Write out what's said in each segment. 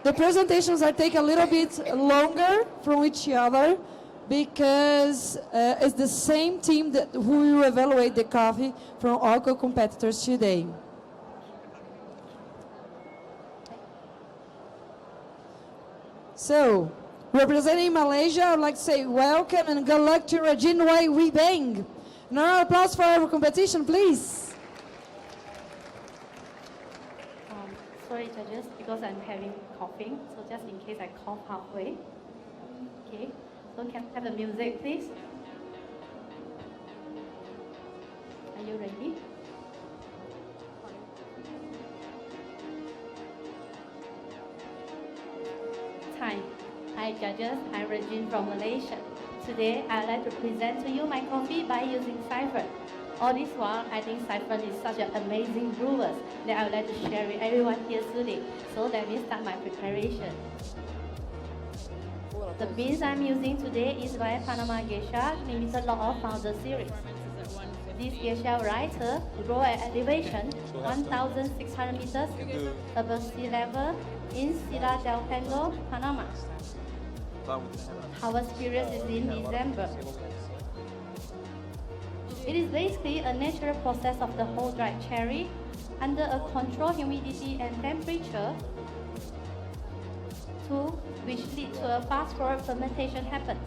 The presentations are take a little bit longer from each other because it's the same team that who will evaluate the coffee from all competitors today. So, representing Malaysia, I would like to say welcome and good luck to Regine Wai We Bang. Now, an applause for our competition, please. Sorry, judges, because I'm having coughing, so just in case I cough halfway. Okay, so can I have the music, please? Are you ready? Hi judges, I'm Regine from Malaysia. Today I'd like to present to you my coffee by using siphon. All this while, I think siphon is such an amazing brewers that I would like to share with everyone here today. So let me start my preparation. The beans I'm using today is by Panama Geisha Limited Lot of Founder Series. This geisha variety grow at elevation 1,600 meters above sea level in Ciudad del Pengo, Panama. Harvest period is in December. It is basically a natural process of the whole dried cherry under a controlled humidity and temperature which lead to a fast-forward fermentation happens.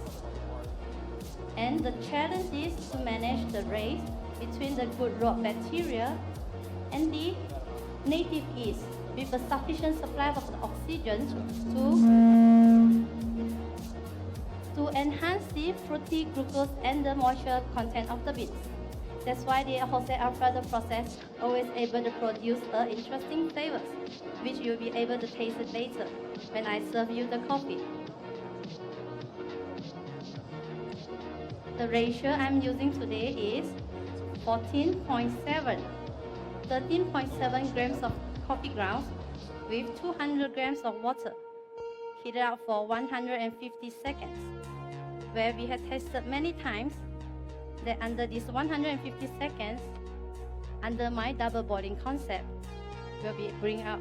And the challenge is to manage the race between the good rot bacteria and the native yeast with a sufficient supply of the oxygen to enhance the fruity glucose and the moisture content of the beans. That's why the Jose Alfredo process always able to produce interesting flavors, which you'll be able to taste it later when I serve you the coffee. The ratio I'm using today is 14.7, 13.7 grams of coffee grounds with 200 grams of water, heated up for 150 seconds, where we have tested many times that under this 150 seconds, under my double boiling concept, will be bring out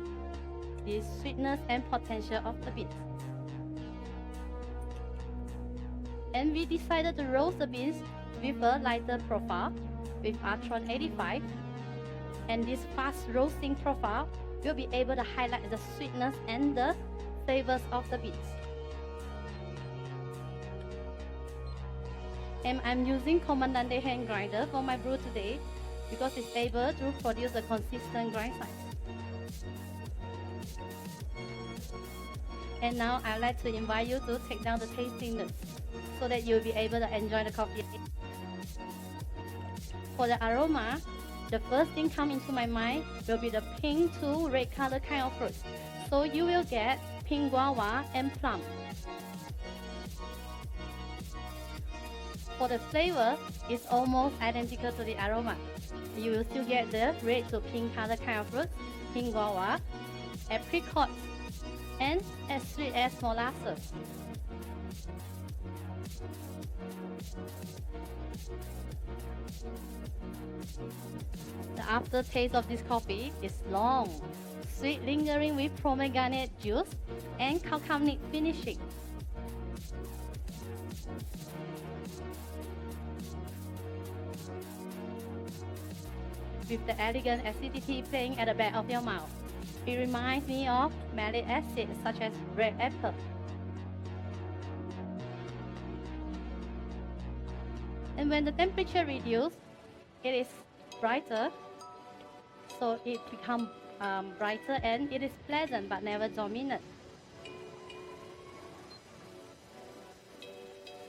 the sweetness and potential of the beans. And we decided to roast the beans with a lighter profile with Artron 85. And this fast roasting profile will be able to highlight the sweetness and the flavors of the beans. And I'm using Comandante hand grinder for my brew today because it's able to produce a consistent grind size. And now I'd like to invite you to take down the tasting notes so that you'll be able to enjoy the coffee. For the aroma, the first thing come into my mind will be the pink to red color kind of fruit. So you will get pink guava and plum. For the flavor, it's almost identical to the aroma. You will still get the red to pink color kind of fruit, pink guava, apricot, and as sweet as molasses. The aftertaste of this coffee is long, sweet lingering with pomegranate juice and calcamic finishing. With the elegant acidity playing at the back of your mouth. It reminds me of malic acid such as red apple. And when the temperature reduces, it is brighter, so it becomes brighter and it is pleasant but never dominant.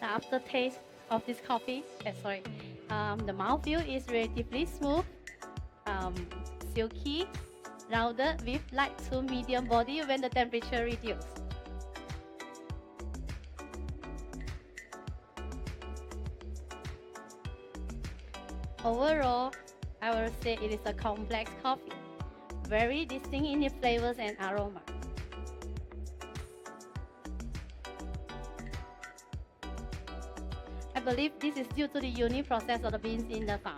The aftertaste of this coffee, the mouthfeel is relatively smooth, silky, rounded with light to medium body when the temperature reduces. Overall, I will say it is a complex coffee, very distinct in its flavors and aroma. I believe this is due to the unique process of the beans in the farm.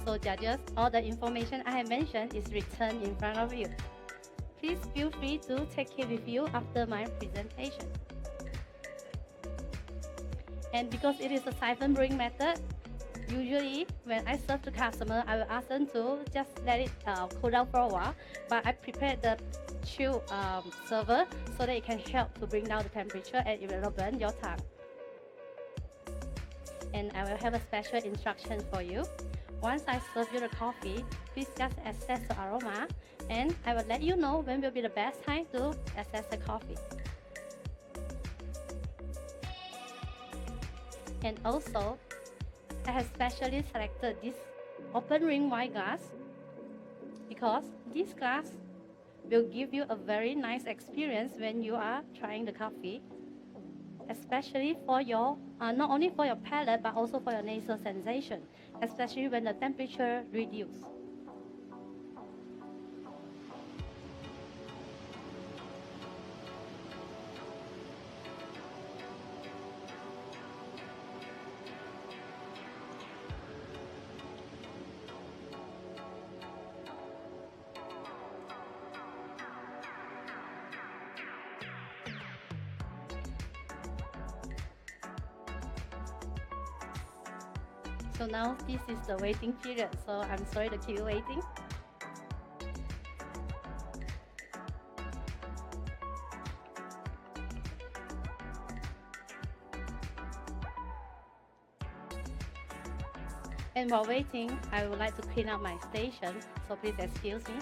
So judges, all the information I have mentioned is written in front of you. Please feel free to take it with you after my presentation. And because it is a siphon brewing method, usually when I serve to customer, I will ask them to just let it cool down for a while. But I prepared the chill server so that it can help to bring down the temperature and it will not burn your tongue. And I will have a special instruction for you. Once I serve you the coffee, please just assess the aroma, and I will let you know when will be the best time to assess the coffee. And also, I have specially selected this open ring wine glass because this glass will give you a very nice experience when you are trying the coffee, especially for your, not only for your palate, but also for your nasal sensation, especially when the temperature reduces. So now this is the waiting period, so I'm sorry to keep you waiting. And while waiting, I would like to clean up my station, so please excuse me.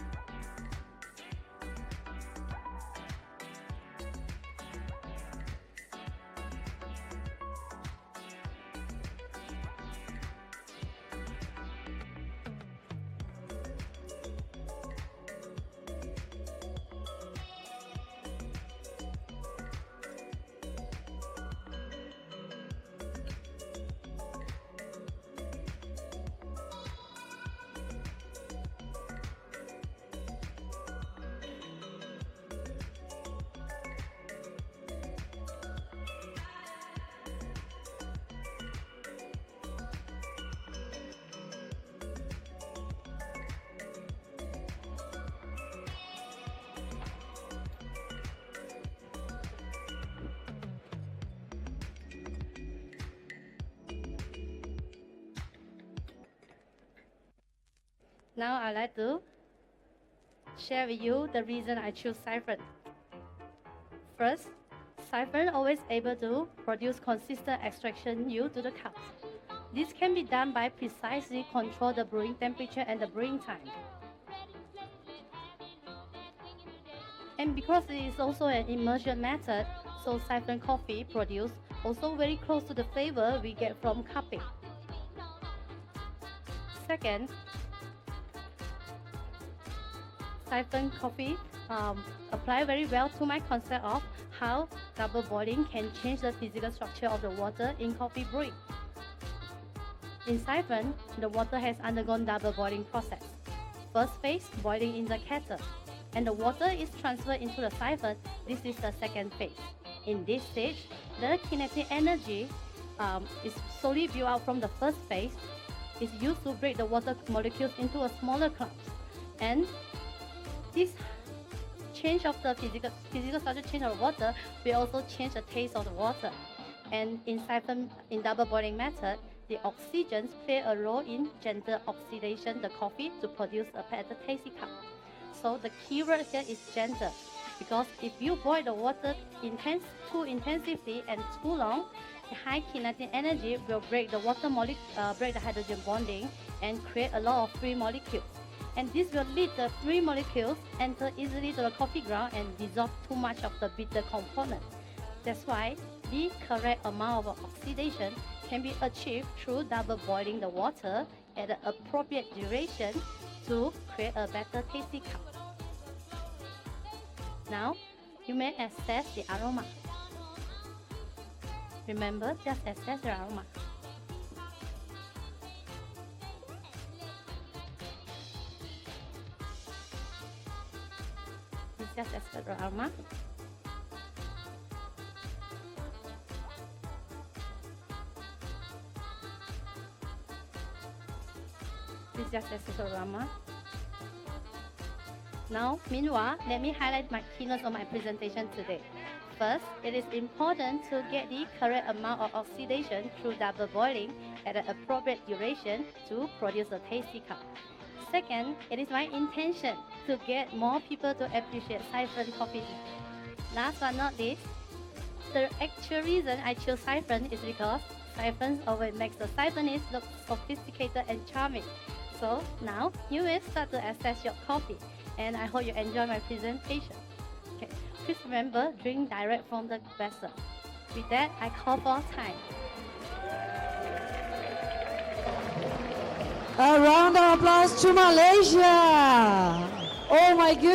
Now I'd like to share with you the reason I choose siphon. First, siphon always able to produce consistent extraction yield to the cups. This can be done by precisely control the brewing temperature and the brewing time. And because it is also an immersion method, so siphon coffee produced also very close to the flavor we get from cupping. Second, siphon coffee apply very well to my concept of how double boiling can change the physical structure of the water in coffee brewing. In siphon, the water has undergone double boiling process. First phase, boiling in the kettle, and the water is transferred into the siphon. This is the second phase. In this stage, the kinetic energy is slowly built out from the first phase. It's used to break the water molecules into a smaller clumps, and this change of the physical structure change of the water will also change the taste of the water. And in siphon, in double boiling method, the oxygens play a role in gentle oxidation the coffee to produce a better tasty cup. So the key word here is gentle, because if you boil the water too intensively and too long, the high kinetic energy will break the water break the hydrogen bonding and create a lot of free molecules. And this will lead the free molecules enter easily to the coffee ground and dissolve too much of the bitter component. That's why the correct amount of oxidation can be achieved through double boiling the water at the appropriate duration to create a better tasty cup. Now, you may assess the aroma. Remember, just assess the aroma. Just assess the aroma. Please just assess the aroma. Now, meanwhile, let me highlight my keynotes of my presentation today. First, it is important to get the correct amount of oxidation through double boiling at an appropriate duration to produce a tasty cup. Second, it is my intention to get more people to appreciate siphon coffee. Last but not least, the actual reason I chose siphon is because siphons always makes the siphonist look sophisticated and charming. So now you may start to assess your coffee, and I hope you enjoy my presentation. Okay, please remember, drink direct from the vessel. With that, I call for time. A round of applause to Malaysia. Oh my goodness.